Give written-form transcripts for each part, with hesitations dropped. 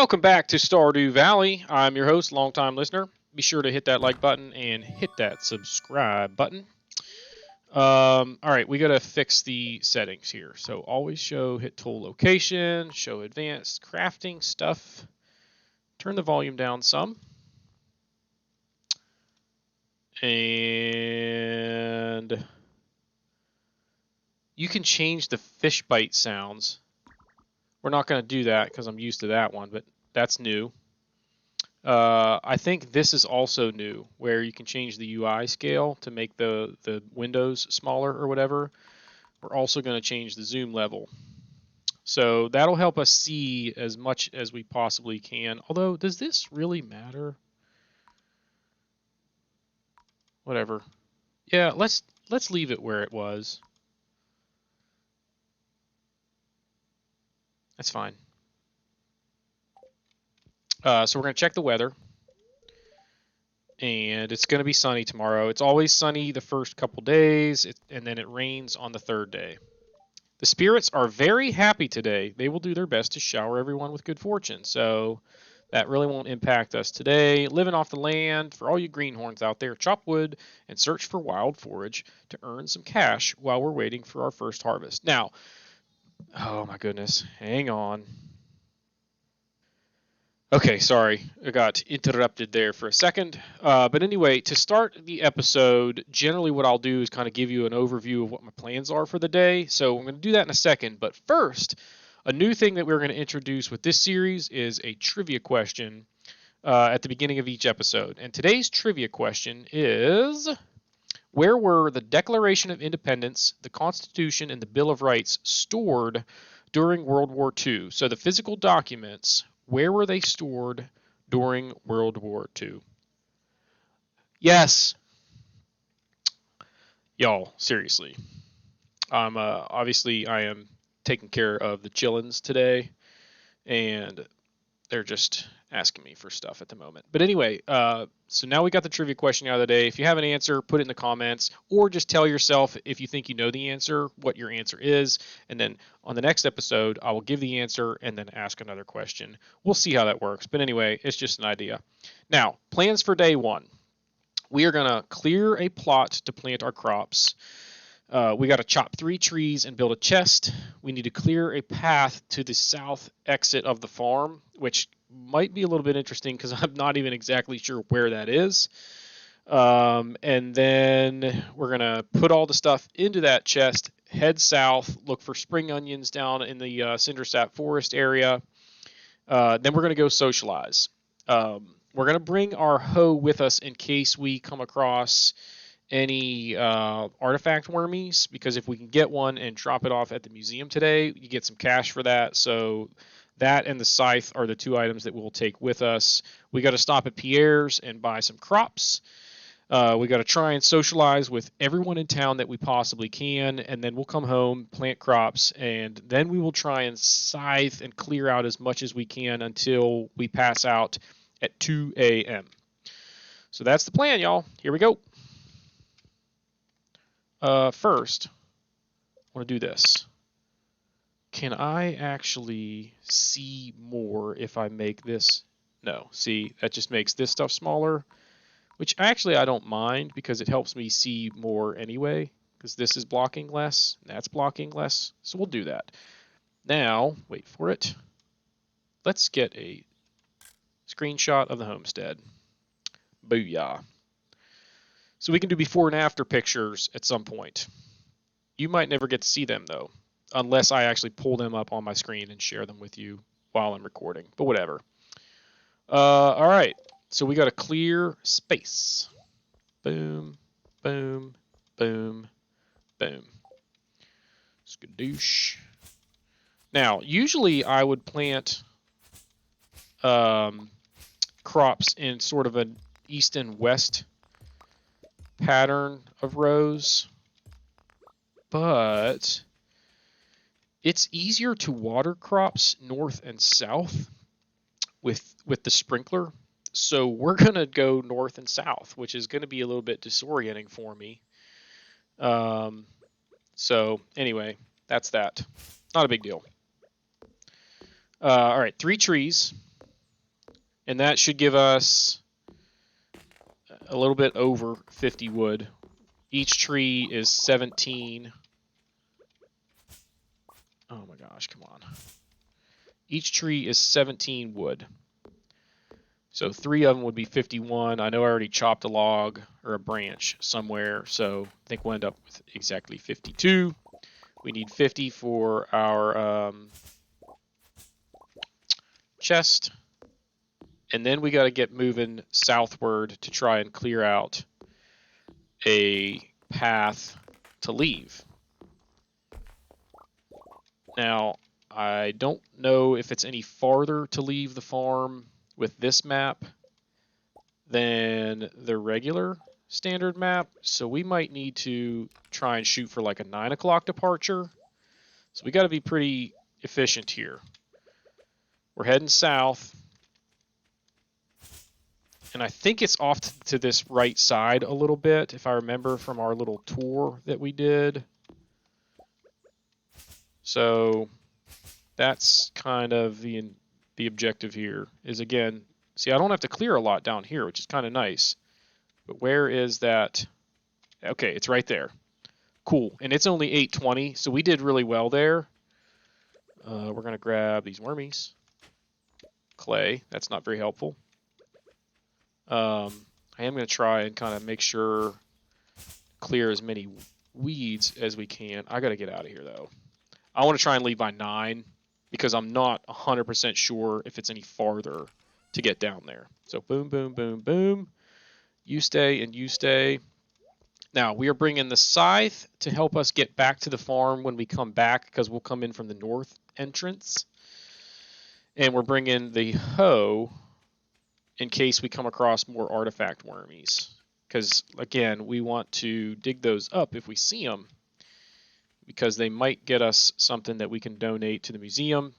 Welcome back to Stardew Valley. I'm your host, longtime listener. Be sure to hit that like button and hit that subscribe button. All right, we got to fix the settings here. So always show hit tool location, show advanced crafting stuff. Turn the volume down some. And you can change the fish bite sounds. We're not going to do that because I'm used to that one, but that's new. I think this is also new, where you can change the UI scale to make the windows smaller or whatever. We're also going to change the zoom level. So that'll help us see as much as we possibly can. Although, does this really matter? Whatever. Yeah, let's leave it where it was. That's fine. So we're going to check the weather. And it's going to be sunny tomorrow. It's always sunny the first couple days, and then it rains on the third day. The spirits are very happy today. They will do their best to shower everyone with good fortune. So that really won't impact us today. Living off the land, for all you greenhorns out there, chop wood and search for wild forage to earn some cash while we're waiting for our first harvest. Now, oh my goodness, hang on. Okay, sorry, I got interrupted there for a second. But anyway, to start the episode, generally what I'll do is kind of give you an overview of what my plans are for the day. So I'm going to do that in a second. But first, a new thing that we're going to introduce with this series is a trivia question at the beginning of each episode. And today's trivia question is, where were the Declaration of Independence, the Constitution, and the Bill of Rights stored during World War II? So the physical documents, where were they stored during World War II? Yes. Y'all, seriously. Obviously, I am taking care of the chillins today, and they're just asking me for stuff at the moment. But anyway, so now we got the trivia question out of the day. If you have an answer, put it in the comments, or just tell yourself if you think you know the answer, what your answer is, and then on the next episode, I will give the answer and then ask another question. We'll see how that works. But anyway, it's just an idea. Now, plans for day one. We are going to clear a plot to plant our crops. We got to chop 3 trees and build a chest. We need to clear a path to the south exit of the farm, which might be a little bit interesting because I'm not even exactly sure where that is. And then we're going to put all the stuff into that chest, head south, look for spring onions down in the Cindersap Forest area. Then we're going to go socialize. We're going to bring our hoe with us in case we come across any artifact wormies, because if we can get one and drop it off at the museum today, you get some cash for that. So that and the scythe are the 2 items that we'll take with us. We got to stop at Pierre's and buy some crops. We got to try and socialize with everyone in town that we possibly can, and then we'll come home, plant crops, and then we will try and scythe and clear out as much as we can until we pass out at 2 a.m. So that's the plan, y'all. Here we go. First, I want to do this. Can I actually see more if I make this? No, see, that just makes this stuff smaller, which actually I don't mind because it helps me see more anyway, because this is blocking less, that's blocking less, so we'll do that. Now, wait for it. Let's get a screenshot of the homestead. Booyah. So we can do before and after pictures at some point. You might never get to see them, though, unless I actually pull them up on my screen and share them with you while I'm recording, but whatever. All right, so we got a clear space. Boom, boom, boom, boom. Skadoosh. Now, usually I would plant crops in sort of an east and west pattern of rows, but it's easier to water crops north and south with the sprinkler. So we're going to go north and south, which is going to be a little bit disorienting for me. So anyway, that's that. Not a big deal. All right, 3 trees. And that should give us a little bit over 50 wood. Each tree is 17. Oh my gosh, come on. Each tree is 17 wood. So 3 of them would be 51. I know I already chopped a log or a branch somewhere, so I think we'll end up with exactly 52. We need 50 for our chest. And then we got to get moving southward to try and clear out a path to leave. Now, I don't know if it's any farther to leave the farm with this map than the regular standard map, so we might need to try and shoot for like a 9 o'clock departure. So we got to be pretty efficient here. We're heading south, and I think it's off to this right side a little bit, if I remember from our little tour that we did. So that's kind of the objective here, is again, see, I don't have to clear a lot down here, which is kind of nice. But where is that? Okay, it's right there. Cool. And it's only 820, so we did really well there. We're going to grab these wormies. Clay, that's not very helpful. I am going to try and kind of make sure clear as many weeds as we can. I got to get out of here, though. I want to try and leave by 9 because I'm not 100% sure if it's any farther to get down there. So boom, boom, boom, boom. You stay and you stay. Now, we are bringing the scythe to help us get back to the farm when we come back, because we'll come in from the north entrance. And we're bringing the hoe in case we come across more artifact wormies. Because, again, we want to dig those up if we see them, because they might get us something that we can donate to the museum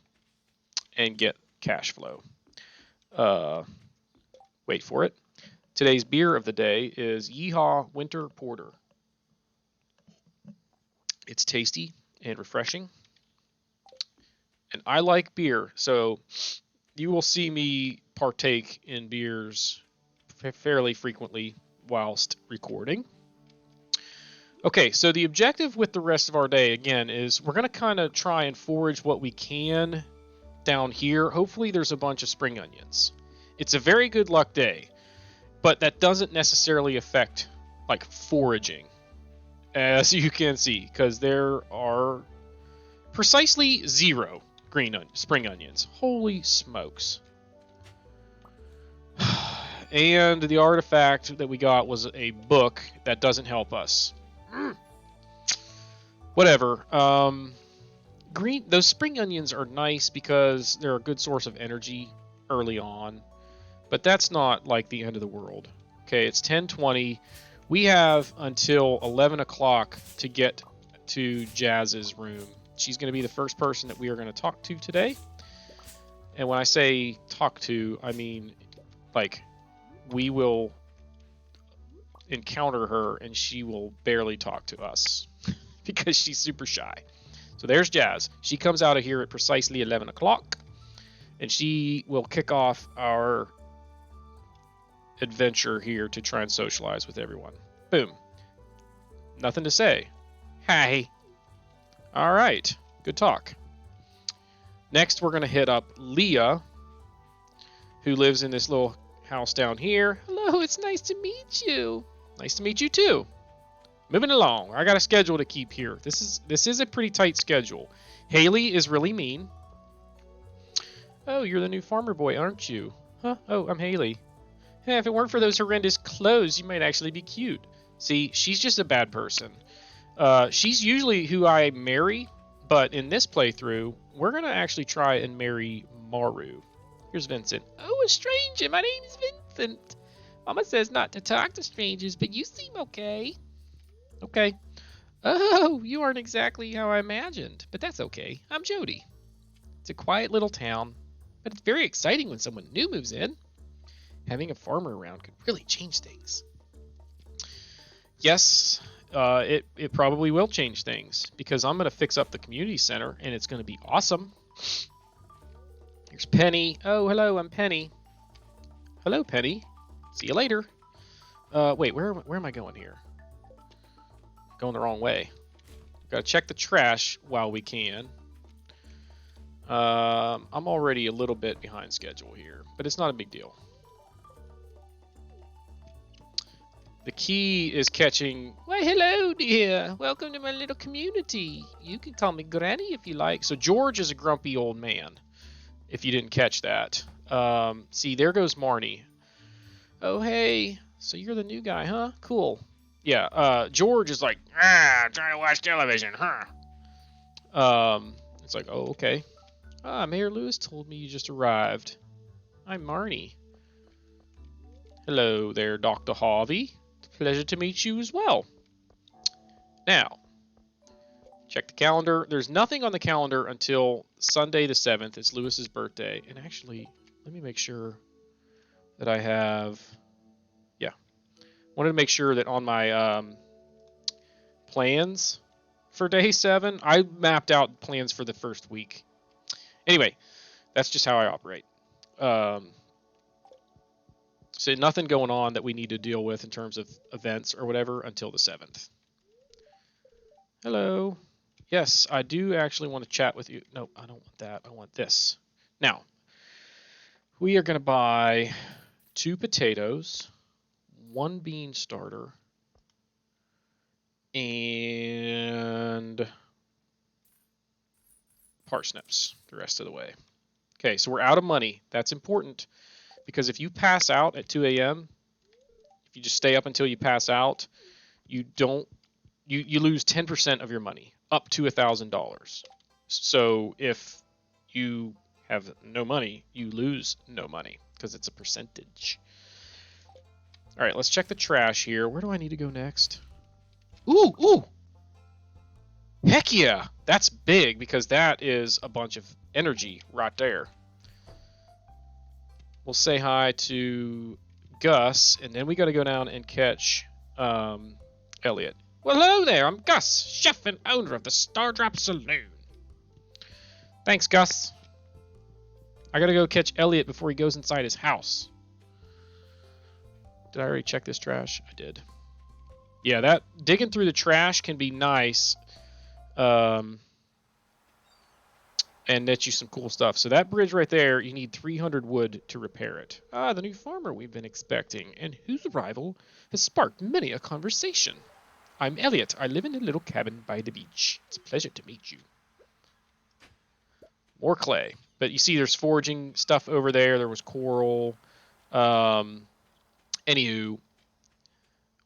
and get cash flow. Wait for it. Today's beer of the day is Yeehaw Winter Porter. It's tasty and refreshing. And I like beer, so you will see me partake in beers fairly frequently whilst recording. Okay, so the objective with the rest of our day, again, is we're going to kind of try and forage what we can down here. Hopefully there's a bunch of spring onions. It's a very good luck day, but that doesn't necessarily affect, like, foraging, as you can see, because there are precisely 0 spring onions. Holy smokes. And the artifact that we got was a book that doesn't help us. Whatever. Those spring onions are nice because they're a good source of energy early on, but that's not like the end of the world. Okay, it's 10:20. We have until 11 o'clock to get to Jazz's room. She's going to be the first person that we are going to talk to today. And when I say talk to, I mean, like, we will encounter her and she will barely talk to us because she's super shy. So there's Jazz. She comes out of here at precisely 11 o'clock, and she will kick off our adventure here to try and socialize with everyone. Boom. Nothing to say. Hi. All right. Good talk. Next, we're going to hit up Leah, who lives in this little house down here. Hello, it's nice to meet you. Nice to meet you too. Moving along. I got a schedule to keep here. This is a pretty tight schedule. Haley is really mean. Oh, you're the new farmer boy, aren't you? Huh? Oh, I'm Haley. Hey, if it weren't for those horrendous clothes, you might actually be cute. See, she's just a bad person. She's usually who I marry, but in this playthrough, we're going to actually try and marry Maru. Here's Vincent. Oh, a stranger. My name is Vincent. Mama says not to talk to strangers, but you seem okay. Okay. Oh, you aren't exactly how I imagined, but that's okay. I'm Jody. It's a quiet little town, but it's very exciting when someone new moves in. Having a farmer around could really change things. Yes, it probably will change things, because I'm going to fix up the community center, and it's going to be awesome. Here's Penny. Oh, hello, I'm Penny. Hello, Penny. See you later. Wait, where am I going here? Going the wrong way. Gotta check the trash while we can. I'm already a little bit behind schedule here, but it's not a big deal. The key is catching... Why, hello, dear. Welcome to my little community. You can call me Granny if you like. So George is a grumpy old man, if you didn't catch that. See, there goes Marnie. Oh, hey. So you're the new guy, huh? Cool. Yeah, George is like, trying to watch television, huh? It's like, oh, okay. Mayor Lewis told me you just arrived. I'm Marnie. Hello there, Dr. Harvey. Pleasure to meet you as well. Now, check the calendar. There's nothing on the calendar until Sunday the 7th. It's Lewis's birthday. And actually, let me make sure that I have... Yeah. Wanted to make sure that on my plans for day 7, I mapped out plans for the first week. Anyway, that's just how I operate. So nothing going on that we need to deal with in terms of events or whatever until the 7th. Hello. Yes, I do actually want to chat with you. No, I don't want that. I want this. Now, we are going to buy 2 potatoes, 1 bean starter, and parsnips the rest of the way. Okay, so we're out of money. That's important. Because if you pass out at 2 a.m., if you just stay up until you pass out, you lose 10% of your money, up to $1,000. So if you have no money, you lose no money because it's a percentage. All right, let's check the trash here. Where do I need to go next? Ooh! Heck yeah! That's big because that is a bunch of energy right there. We'll say hi to Gus, and then we got to go down and catch Elliot. Well, hello there. I'm Gus, chef and owner of the Stardew Saloon. Thanks, Gus. I got to go catch Elliot before he goes inside his house. Did I already check this trash? I did. Yeah, that digging through the trash can be nice. And net you some cool stuff. So that bridge right there, you need 300 wood to repair it. The new farmer we've been expecting, and whose arrival has sparked many a conversation. I'm Elliot. I live in a little cabin by the beach. It's a pleasure to meet you. More clay. But you see there's foraging stuff over there. There was coral. Anywho,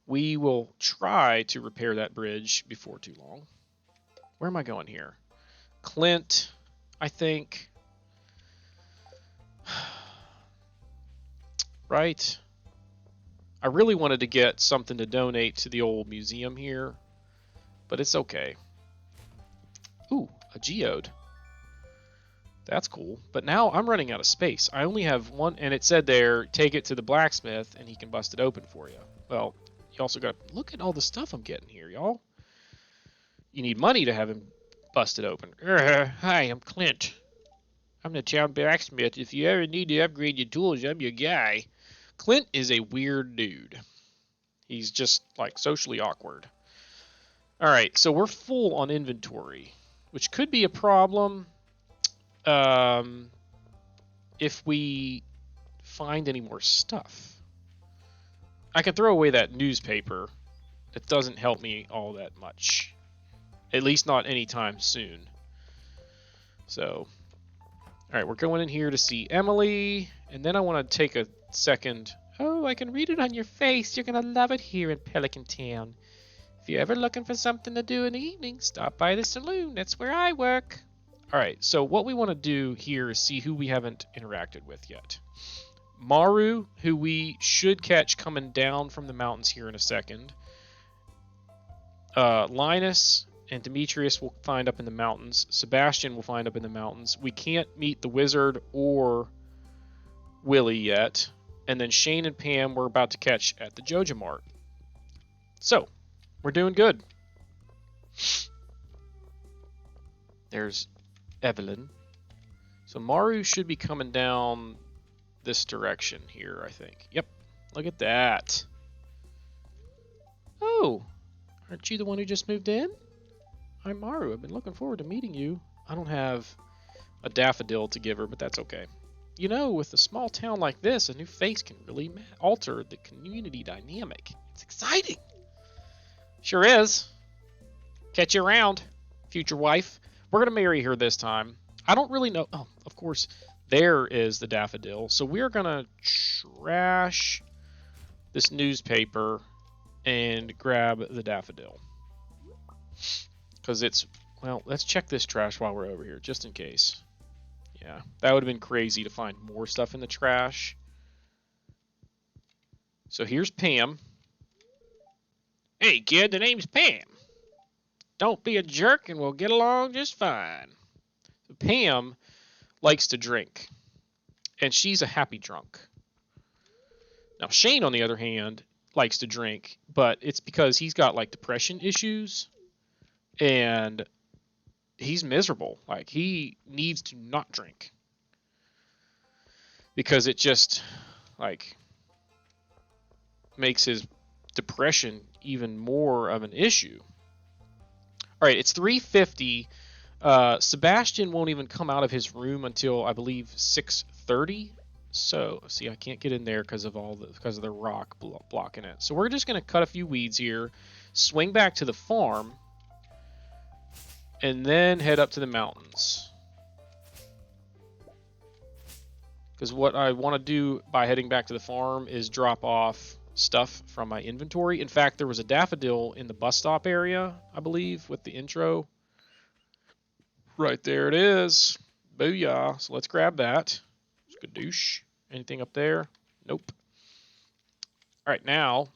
we will try to repair that bridge before too long. Where am I going here? Clint... I think, right? I really wanted to get something to donate to the old museum here, but it's okay. Ooh, a geode. That's cool. But now I'm running out of space. I only have one, and it said there, take it to the blacksmith, and he can bust it open for you. Well, you also got to look at all the stuff I'm getting here, y'all. You need money to have him busted open. Hi, I'm Clint. I'm the town blacksmith. If you ever need to upgrade your tools, I'm your guy. Clint is a weird dude. He's just, like, socially awkward. Alright, so we're full on inventory, which could be a problem if we find any more stuff. I can throw away that newspaper. It doesn't help me all that much. At least not anytime soon. So, alright, we're going in here to see Emily, and then I want to take a second. Oh, I can read it on your face. You're going to love it here in Pelican Town. If you're ever looking for something to do in the evening, stop by the saloon. That's where I work. Alright, so what we want to do here is see who we haven't interacted with yet. Maru, who we should catch coming down from the mountains here in a second. Linus and Demetrius will find up in the mountains. Sebastian will find up in the mountains. We can't meet the wizard or Willie yet. And then Shane and Pam we're about to catch at the Joja Mart. So, we're doing good. There's Evelyn. So Maru should be coming down this direction here, I think. Yep. Look at that. Oh, aren't you the one who just moved in? I'm Maru. I've been looking forward to meeting you. I don't have a daffodil to give her, but that's okay. You know, with a small town like this, a new face can really alter the community dynamic. It's exciting. Sure is. Catch you around, future wife. We're going to marry her this time. I don't really know. Oh, of course, there is the daffodil. So we're going to trash this newspaper and grab the daffodil. Because it's, well, let's check this trash while we're over here, just in case. Yeah, that would have been crazy to find more stuff in the trash. So here's Pam. Hey, kid, the name's Pam. Don't be a jerk and we'll get along just fine. So Pam likes to drink, and she's a happy drunk. Now, Shane, on the other hand, likes to drink, but it's because he's got, like, depression issues, and he's miserable. Like, he needs to not drink because it just, like, makes his depression even more of an issue. All right, it's 3:50. Sebastian won't even come out of his room until, I believe, 6:30. So, see, I can't get in there because of the rock blocking it. So we're just going to cut a few weeds here, swing back to the farm, and then head up to the mountains. Because what I want to do by heading back to the farm is drop off stuff from my inventory. In fact, there was a daffodil in the bus stop area, I believe, with the intro. Right there it is. Booyah. So let's grab that. Skadoosh. Anything up there? Nope. All right, now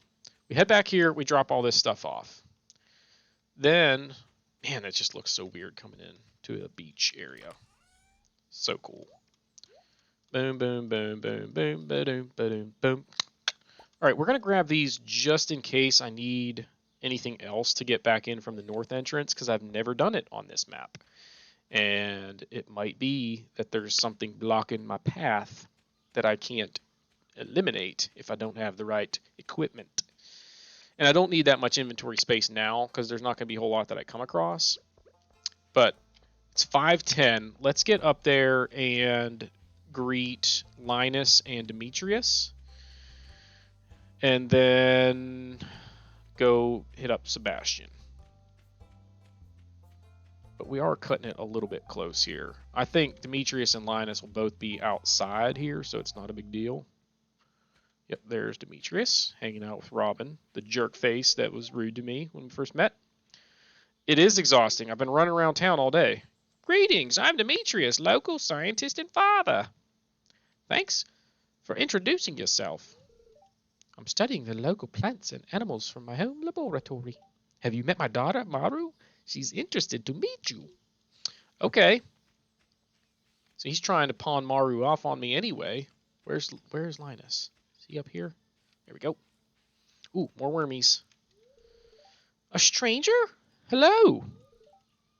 we head back here. We drop all this stuff off. Then, man, it just looks so weird coming in to a beach area. So cool. Boom, boom, boom, boom, boom, boom, boom, boom. All right, we're going to grab these just in case I need anything else to get back in from the north entrance, because I've never done it on this map. And it might be that there's something blocking my path that I can't eliminate if I don't have the right equipment. And I don't need that much inventory space now because there's not going to be a whole lot that I come across. But it's 5:10. Let's get up there and greet Linus and Demetrius. And then go hit up Sebastian. But we are cutting it a little bit close here. I think Demetrius and Linus will both be outside here, so it's not a big deal. Yep, there's Demetrius hanging out with Robin, the jerk face that was rude to me when we first met. It is exhausting. I've been running around town all day. Greetings, I'm Demetrius, local scientist and father. Thanks for introducing yourself. I'm studying the local plants and animals from my home laboratory. Have you met my daughter, Maru? She's interested to meet you. Okay. So he's trying to pawn Maru off on me anyway. Where's Linus? Is he up here? There we go. Ooh, more wormies. A stranger? Hello.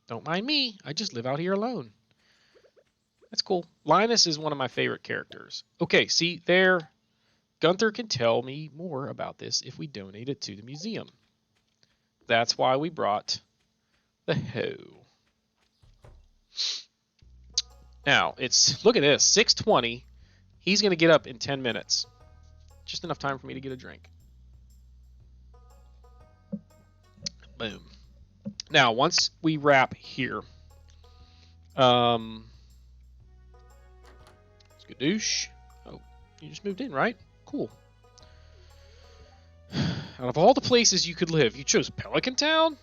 Don't mind me. I just live out here alone. That's cool. Linus is one of my favorite characters. Okay, see, there. Gunther can tell me more about this if we donate it to the museum. That's why we brought the hoe. Now, look at this, 6:20. He's going to get up in 10 minutes. Just enough time for me to get a drink. Boom. Now, once we wrap here, skadoosh. Oh, you just moved in, right? Cool. Out of all the places you could live, you chose Pelican Town?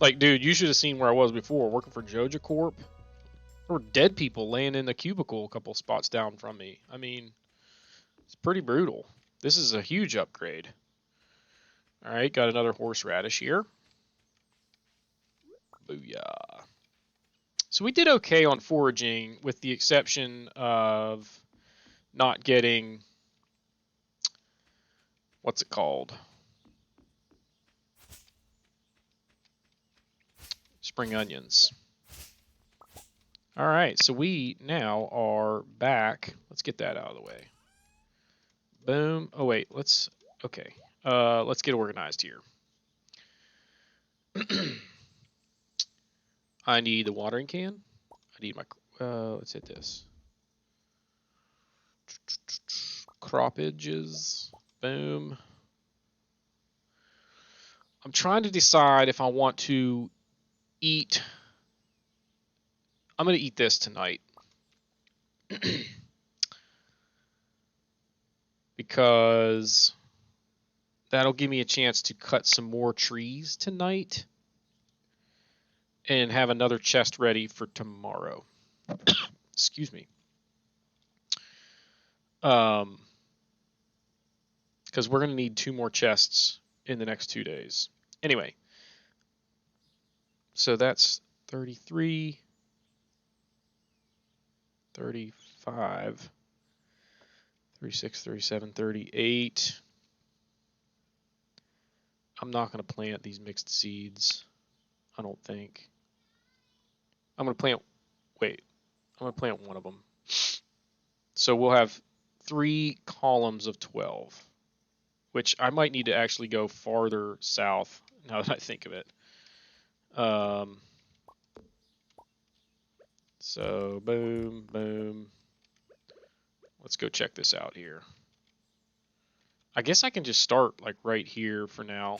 Like, dude, you should have seen where I was before, working for Joja Corp. There were dead people laying in the cubicle a couple spots down from me. I mean, it's pretty brutal. This is a huge upgrade. All right, got another horseradish here. Booyah. So we did okay on foraging, with the exception of not getting, what's it called? Spring onions. All right, so we now are back. Let's get that out of the way. Boom. Oh wait, okay. Let's get organized here. I need the watering can. I need my let's hit this. Croppages. Boom. I'm trying to decide if I want to eat. I'm going to eat this tonight. Because that'll give me a chance to cut some more trees tonight and have another chest ready for tomorrow. Excuse me. Because we're going to need 2 more chests in the next 2 days. Anyway, so that's 33, 35, 36, 37, 38. I'm not going to plant these mixed seeds, I don't think. I'm going to plant one of them. So we'll have 3 columns of 12, which I might need to actually go farther south now that I think of it. So boom, boom. Let's go check this out here. I guess I can just start like right here for now.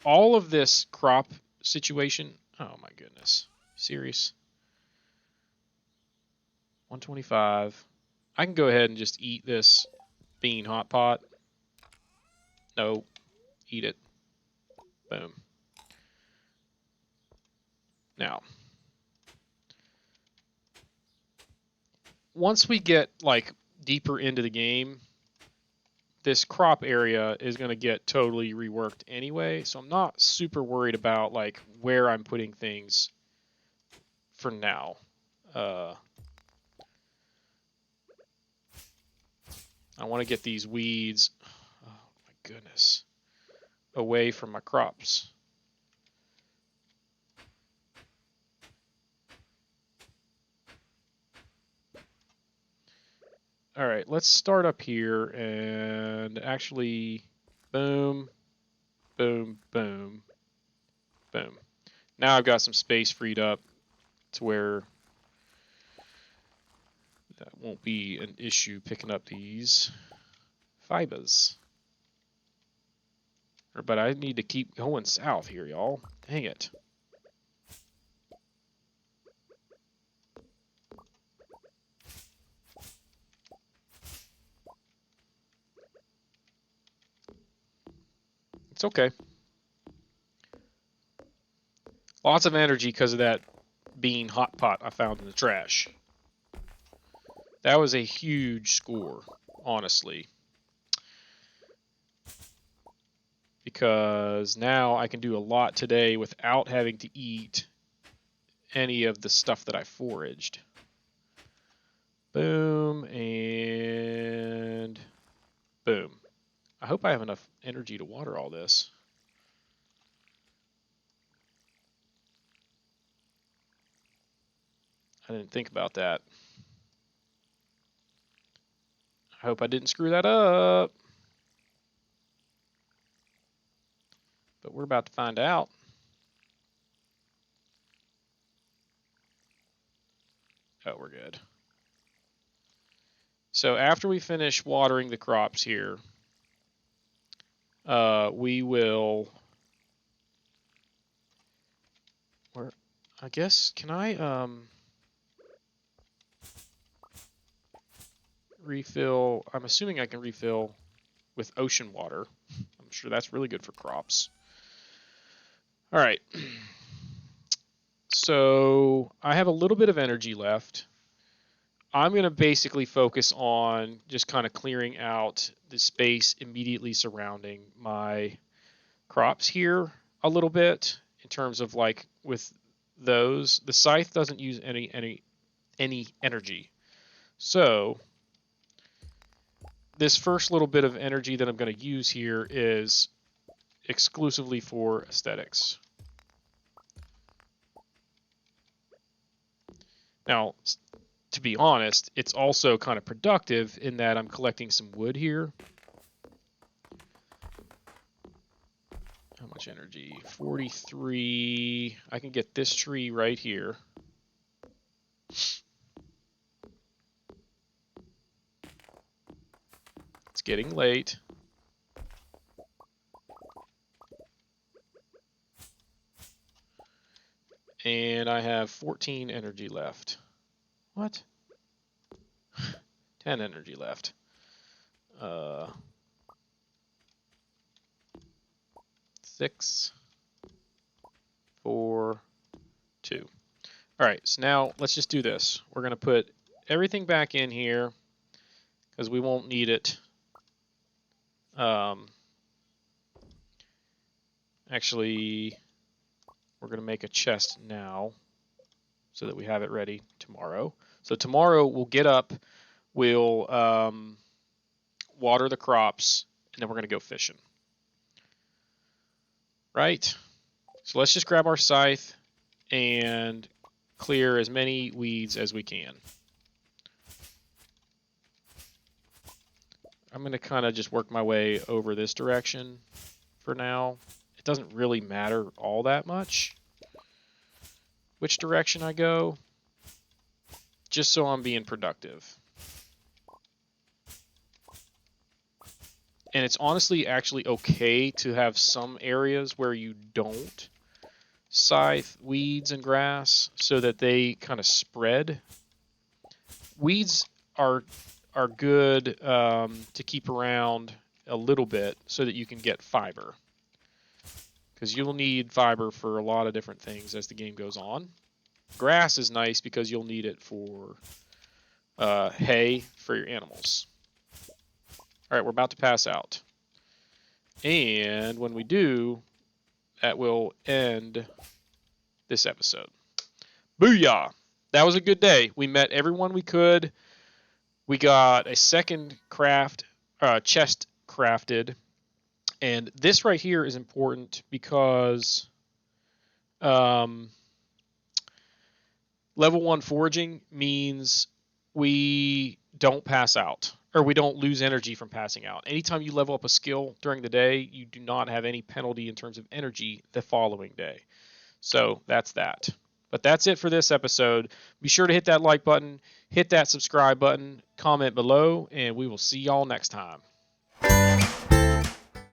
All of this crop situation. Oh my goodness. Serious? 125. I can go ahead and just eat this bean hot pot. No, eat it. Boom. Now, once we get like deeper into the game, this crop area is going to get totally reworked anyway, so I'm not super worried about like where I'm putting things for now. I want to get these weeds, oh my goodness, away from my crops. All right, let's start up here and actually boom, boom, boom, boom. Now I've got some space freed up to where that won't be an issue picking up these fibers. But I need to keep going south here, y'all. Dang it. It's okay. Lots of energy because of that bean hot pot I found in the trash. That was a huge score, honestly. Because now I can do a lot today without having to eat any of the stuff that I foraged. Boom and boom. I hope I have enough energy to water all this. I didn't think about that. I hope I didn't screw that up. But we're about to find out. Oh, we're good. So after we finish watering the crops here, we will... I guess, can I refill? I'm assuming I can refill with ocean water. I'm sure that's really good for crops. All right. So I have a little bit of energy left. I'm going to basically focus on just kind of clearing out the space immediately surrounding my crops here a little bit in terms of like with those. The scythe doesn't use any energy. So this first little bit of energy that I'm going to use here is exclusively for aesthetics. Now, to be honest, it's also kind of productive in that I'm collecting some wood here. How much energy? 43. I can get this tree right here. It's getting late. And I have 14 energy left. What? 10 energy left. 6, 4, 2. All right, so now let's just do this. We're going to put everything back in here because we won't need it. Actually, we're going to make a chest now so that we have it ready tomorrow. So tomorrow we'll get up, we'll water the crops, and then we're going to go fishing. Right? So let's just grab our scythe and clear as many weeds as we can. I'm going to kind of just work my way over this direction for now. It doesn't really matter all that much which direction I go, just so I'm being productive. And it's honestly actually okay to have some areas where you don't scythe weeds and grass so that they kind of spread. Weeds are good to keep around a little bit so that you can get fiber, because you'll need fiber for a lot of different things as the game goes on. Grass is nice because you'll need it for hay for your animals. All right, we're about to pass out. And when we do, that will end this episode. Booyah! That was a good day. We met everyone we could. We got a second chest crafted. And this right here is important because level 1 foraging means we don't pass out, or we don't lose energy from passing out. Anytime you level up a skill during the day, you do not have any penalty in terms of energy the following day. So that's that. But that's it for this episode. Be sure to hit that like button, hit that subscribe button, comment below, and we will see y'all next time.